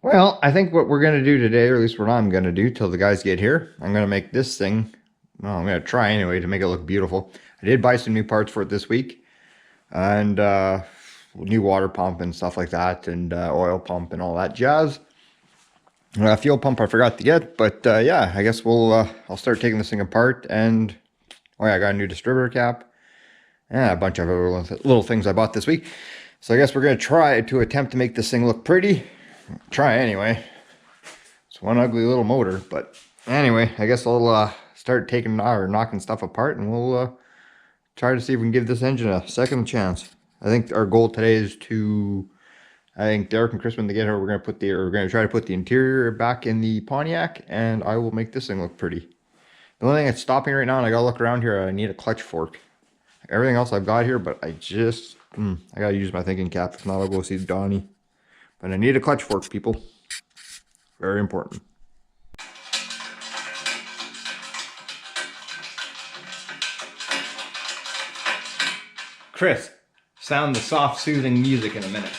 Well, I think what we're going to do today, or at least what I'm going to do till the guys get here, I'm going to make this thing, well, I'm going to try anyway to make it look beautiful. I did buy some new parts for it this week, and new water pump and stuff like that, and oil pump and all that jazz. Fuel pump I forgot to get, but yeah, I guess I'll start taking this thing apart, and oh yeah, I got a new distributor cap, and a bunch of other little things I bought this week. So I guess we're going to try to attempt to make this thing look pretty. Try anyway. It's one ugly little motor, but anyway, I guess I'll start taking or knocking stuff apart, and we'll try to see if we can give this engine a second chance. I think our goal today is to, I think Derek and Chris, when they get here, we're gonna try to put the interior back in the Pontiac, and I will make this thing look pretty. The only thing that's stopping right now, and I gotta look around here, I need a clutch fork. Everything else I've got here, but I just I gotta use my thinking cap. If not, I'll go see Donnie. But I need a clutch fork, people. Very important. Chris, sound the soft, soothing music in a minute.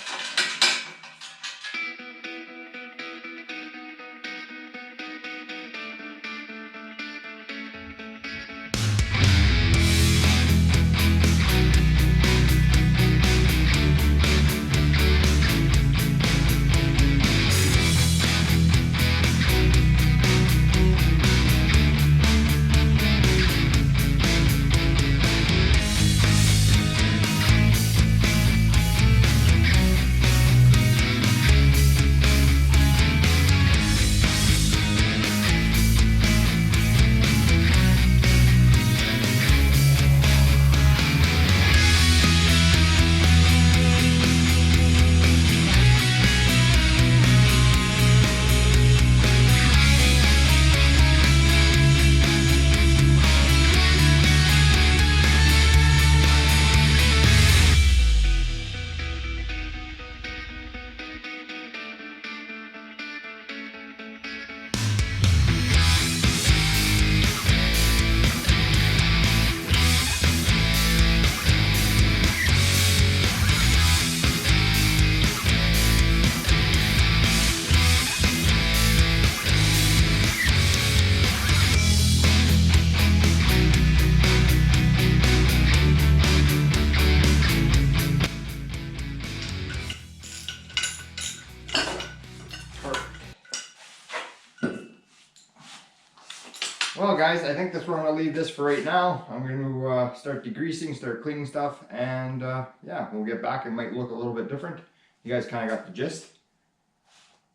Well guys, I think that's where I'm going to leave this for right now. I'm going to start degreasing, start cleaning stuff, and yeah, when we get back it might look a little bit different. You guys kind of got the gist.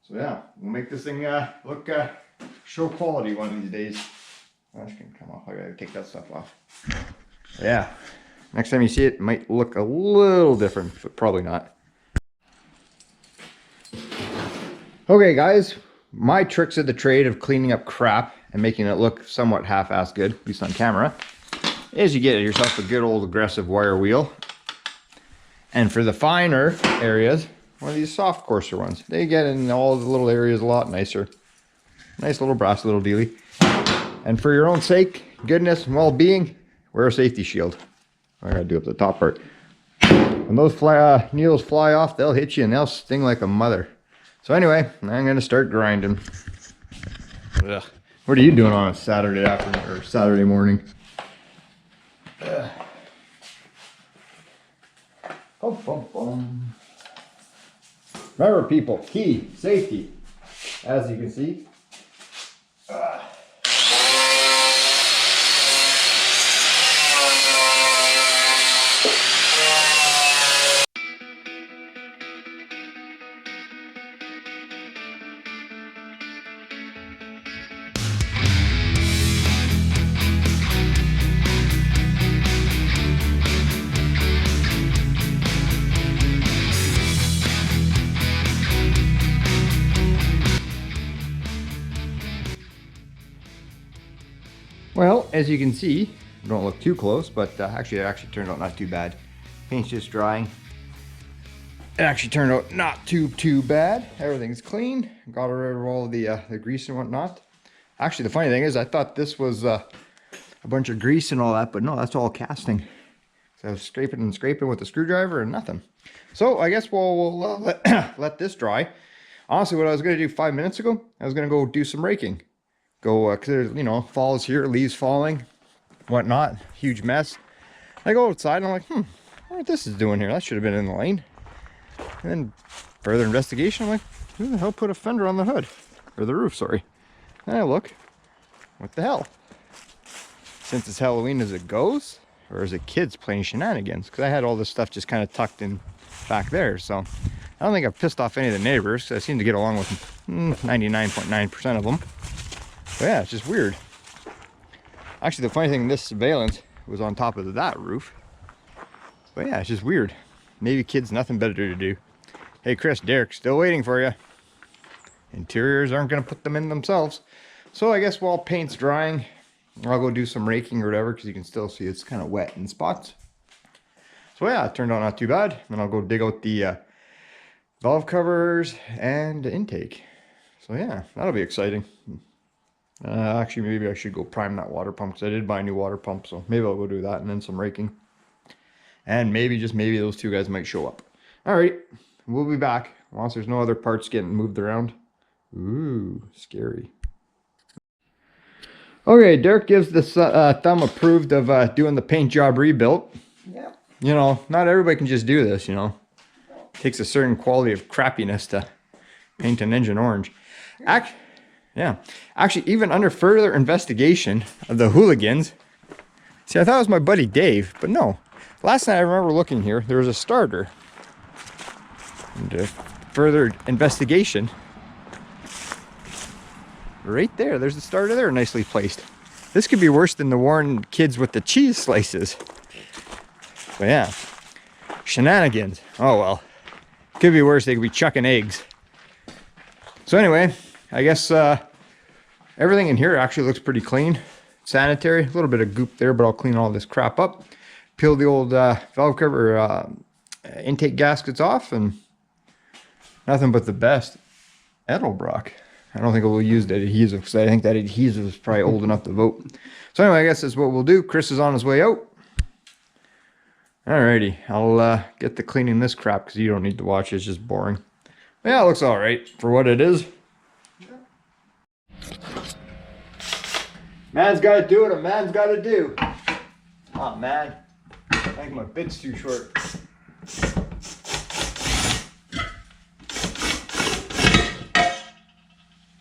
So yeah, we'll make this thing look show quality one of these days. That's going to come off. I got to take that stuff off. Yeah, next time you see it, it might look a little different, but probably not. Okay guys, my tricks of the trade of cleaning up crap and making it look somewhat half-assed good, at least on camera, is you get yourself a good old aggressive wire wheel. And for the finer areas, one of these soft coarser ones. They get in all the little areas a lot nicer. Nice little brass little dealy. And for your own sake, goodness, and well-being, wear a safety shield. I gotta do up the top part. When those needles fly off, they'll hit you and they'll sting like a mother. So anyway, I'm gonna start grinding. Ugh. What are you doing on a Saturday afternoon or Saturday morning? Remember people, key, safety, as you can see. Well, as you can see, don't look too close, but it actually turned out not too bad. Paint's just drying. It actually turned out not too bad. Everything's clean. Got rid of all the grease and whatnot. Actually, the funny thing is, I thought this was a bunch of grease and all that, but no, that's all casting. So I was scraping and scraping with the screwdriver and nothing. So I guess we'll let this dry. Honestly, what I was going to do 5 minutes ago, I was going to go do some raking. Go, because there's, you know, falls here, leaves falling, whatnot. Huge mess. I go outside and I'm like, I wonder what this is doing here. That should have been in the lane. And then further investigation, I'm like, who the hell put a fender on the hood? Or the roof, sorry. And I look, what the hell? Since it's Halloween as it goes, or is it kids playing shenanigans? Because I had all this stuff just kind of tucked in back there. So I don't think I've pissed off any of the neighbors. I seem to get along with 99.9% of them. But yeah, it's just weird. Actually, the funny thing, this surveillance was on top of that roof. But yeah, it's just weird. Maybe kids, nothing better to do. Hey Chris, Derek, still waiting for you. Interiors aren't going to put them in themselves. So I guess while paint's drying, I'll go do some raking or whatever, because you can still see it's kind of wet in spots. So yeah, it turned out not too bad. Then I'll go dig out the valve covers and intake. So yeah, that'll be exciting. Actually, maybe I should go prime that water pump, because I did buy a new water pump. So maybe I'll go do that and then some raking. And maybe, just maybe, those two guys might show up. All right, we'll be back once there's no other parts getting moved around. Ooh, scary. Okay, Derek gives this thumb approved of doing the paint job rebuilt. Yeah. You know, not everybody can just do this, you know. It takes a certain quality of crappiness to paint an engine orange. Actually, even under further investigation of the hooligans, see, I thought it was my buddy Dave, but no. Last night I remember looking here, there was a starter. And further investigation, right there, there's the starter there, nicely placed. This could be worse than the Warren kids with the cheese slices. But yeah, shenanigans. Oh well, could be worse. They could be chucking eggs. So anyway, I guess everything in here actually looks pretty clean, sanitary. A little bit of goop there, but I'll clean all this crap up. Peel the old valve cover intake gaskets off, and nothing but the best. Edelbrock. I don't think we'll use that adhesive, because I think that adhesive is probably old enough to vote. So anyway, I guess that's what we'll do. Chris is on his way out. Alrighty, I'll get to cleaning this crap, because you don't need to watch it. It's just boring. But yeah, it looks all right for what it is. Man's got to do what a man's got to do. Oh man, I think my bit's too short.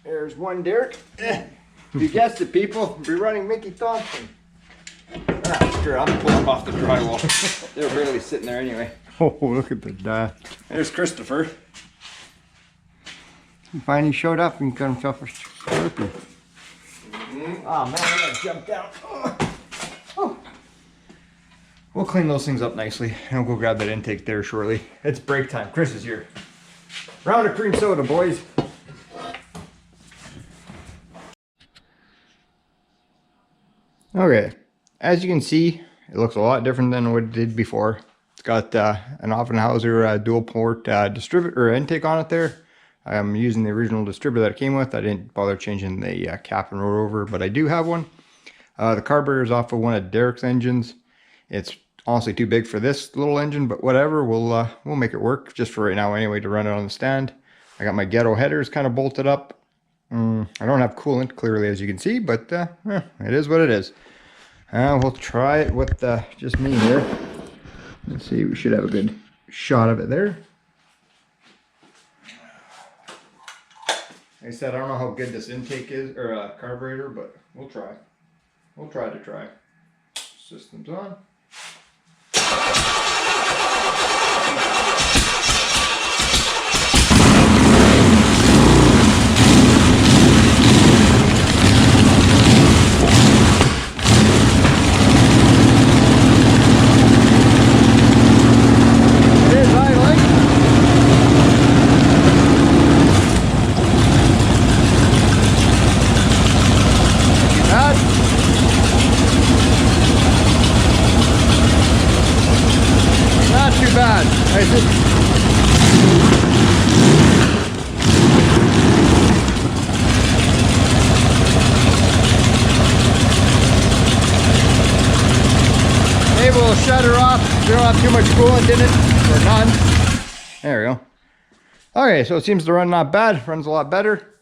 There's one, Derek. You guessed it, people. We're running Mickey Thompson. Ah, sure, I'm pulling off the drywall. They're barely sitting there anyway. Oh, look at the dye. There's Christopher. He finally showed up and got himself a Sharpie. Oh man, I gotta jump down. Oh. We'll clean those things up nicely, and we'll go grab that intake there shortly. It's break time. Chris is here. Round of cream soda, boys. Okay, as you can see, it looks a lot different than what it did before. It's got an Offenhauser dual port distributor intake on it there. I'm using the original distributor that it came with. I didn't bother changing the cap and roll over, but I do have one. The carburetor is off of one of Derek's engines. It's honestly too big for this little engine, but whatever, we'll make it work just for right now anyway to run it on the stand. I got my ghetto headers kind of bolted up. I don't have coolant clearly, as you can see, but it is what it is. We'll try it with just me here. Let's see, we should have a good shot of it there. Like I said, I don't know how good this intake is, or carburetor, but we'll try. We'll try to try. System's on. Maybe we'll shut her off. We don't have too much coolant in it, or none. There we go. Okay, so it seems to run not bad. Runs a lot better.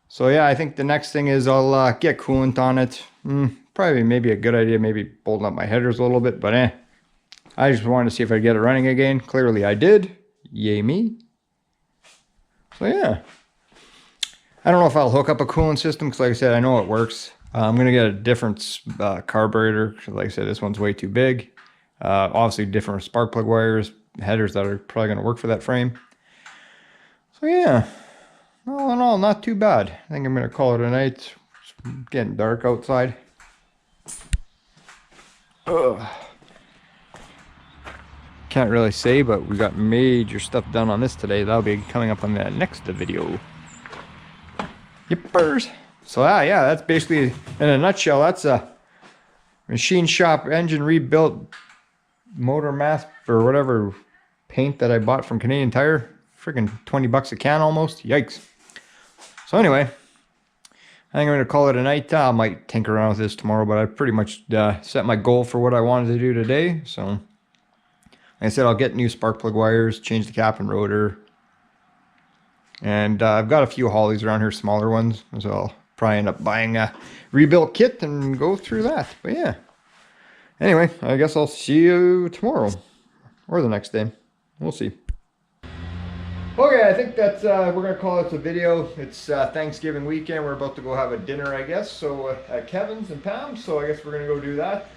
So yeah, I think the next thing is I'll get coolant on it. Probably maybe a good idea, maybe bolting up my headers a little bit, but I just wanted to see if I get it running again. Clearly I did. Yay me. So yeah. I don't know if I'll hook up a coolant system because like I said, I know it works. I'm going to get a different carburetor. Like I said, this one's way too big. Obviously different spark plug wires, headers that are probably going to work for that frame. So yeah, all in all, not too bad. I think I'm going to call it a night. It's getting dark outside. Ugh. Can't really say, but we got major stuff done on this today. That'll be coming up on the next video. Yippers. So yeah, that's basically, in a nutshell, that's a machine shop engine rebuilt motor mask or whatever paint that I bought from Canadian Tire. Freaking 20 bucks a can almost. Yikes. So anyway, I think I'm going to call it a night. I might tinker around with this tomorrow, but I pretty much set my goal for what I wanted to do today. So like I said, I'll get new spark plug wires, change the cap and rotor. And I've got a few Hollies around here, smaller ones. So I'll probably end up buying a rebuilt kit and go through that. But yeah. Anyway, I guess I'll see you tomorrow. Or the next day. We'll see. Okay, I think that's, we're going to call this a video. It's Thanksgiving weekend. We're about to go have a dinner, I guess. So at Kevin's and Pam's. So I guess we're going to go do that.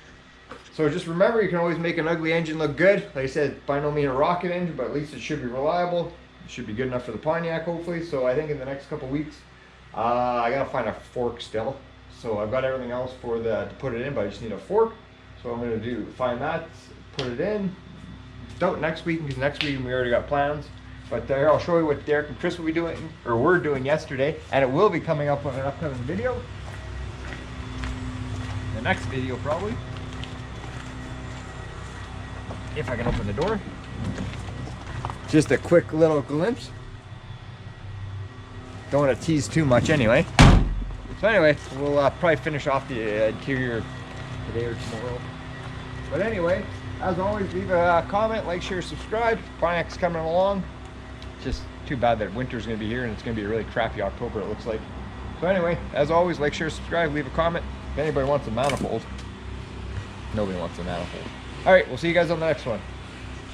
So just remember, you can always make an ugly engine look good. Like I said, by no means a rocket engine, but at least it should be reliable. It should be good enough for the Pontiac, hopefully. So I think in the next couple weeks, I gotta find a fork still. So I've got everything else for to put it in, but I just need a fork. So I'm gonna find that, put it in. Don't next week, because next week we already got plans. But here I'll show you what Derek and Chris will be doing, or were doing yesterday, and it will be coming up on an upcoming video. The next video probably. If I can open the door. Just a quick little glimpse. Don't want to tease too much anyway. So anyway, we'll probably finish off the interior today or tomorrow. But anyway, as always, leave a comment, like, share, subscribe. Pontiac's coming along. Just too bad that winter's going to be here and it's going to be a really crappy October, it looks like. So anyway, as always, like, share, subscribe, leave a comment. If anybody wants a manifold. Nobody wants a manifold. Alright, we'll see you guys on the next one.